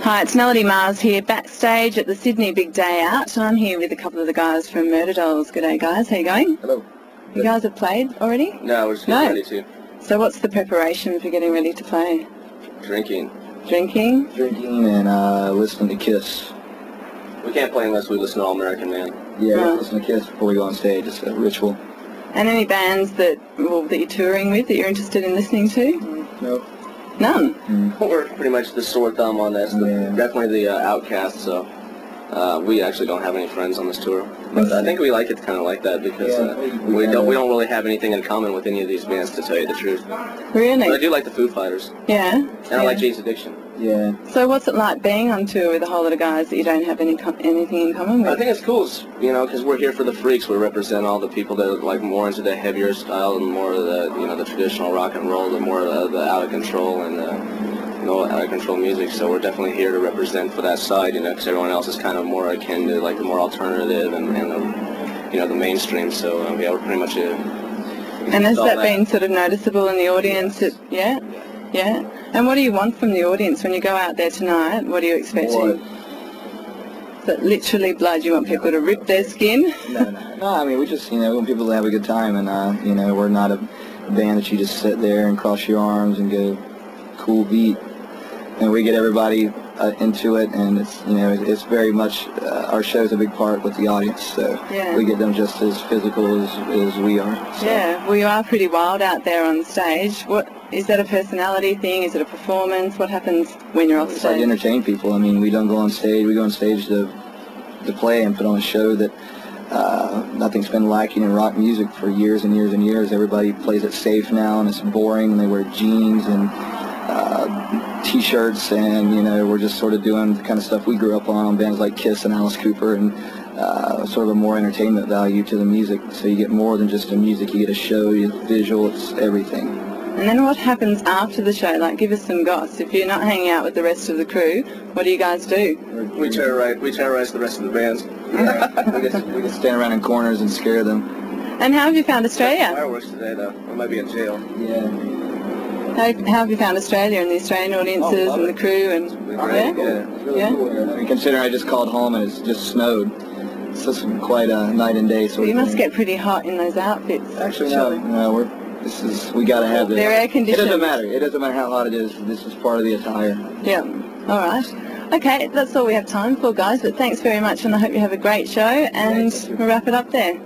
Hi, it's Melody Mars here, backstage at the Sydney Big Day Out. I'm here with a couple of the guys from Murderdolls. G'day guys, how you going? Hello. You guys have played already? No, we're just getting ready to. So what's the preparation for getting ready to play? Drinking. Drinking? Drinking and listening to Kiss. We can't play unless we listen to All American Man. Yeah, listen to Kiss before we go on stage. It's a ritual. And any bands that you're touring with that you're interested in listening to? No. None? We're pretty much the sore thumb on this. Definitely the Outcast, so we actually don't have any friends on this tour. But I think we like it kind of like that because we don't really have anything in common with any of these bands, to tell you the truth. Really? But I do like the Foo Fighters. Yeah? And I like Jane's Addiction. Yeah. So what's it like being on tour with a whole lot of guys that you don't have anything in common with? I think it's cool, because we're here for the freaks. We represent all the people that are like more into the heavier style and more of the, the traditional rock and roll, and more of the out of control and out of control music. So we're definitely here to represent for that side, because everyone else is kind of more akin to like the more alternative and the mainstream. So we're pretty much And has that been sort of noticeable in the audience? Yeah. Yeah. And what do you want from the audience when you go out there tonight? What are you expecting? Is it literally blood? You want people to rip their skin? No, I mean, we just, we want people to have a good time, and, we're not a band that you just sit there and cross your arms and go, cool beat. And we get everybody into it, and it's very much, our show's a big part with the audience, so we get them just as physical as we are. So. Yeah, well, you are pretty wild out there on stage. Is that a personality thing? Is it a performance? What happens when you're off stage? It's like to entertain people. I mean, we don't go on stage. We go on stage to play and put on a show that nothing's been lacking in rock music for years and years and years. Everybody plays it safe now, and it's boring, and they wear jeans and T-shirts, and we're just sort of doing the kind of stuff we grew up on bands like Kiss and Alice Cooper, and sort of a more entertainment value to the music. So you get more than just the music. You get a show, you get visual, it's everything. And then what happens after the show? Like, give us some goss. If you're not hanging out with the rest of the crew, what do you guys do? We terrorize the rest of the bands. We just stand around in corners and scare them. And how have you found Australia? Fireworks today, though. We might be in jail. Yeah. How have you found Australia and the Australian audiences and the crew? And It's really cool here. I mean, considering I just called home and it's just snowed, it's just quite a night and day sort of thing. You must get pretty hot in those outfits. Actually, no, we got to have this. They're air conditioned. It doesn't matter. It doesn't matter how hot it is. This is part of the attire. Yeah. All right. Okay, that's all we have time for, guys. But thanks very much, and I hope you have a great show. And we'll wrap it up there.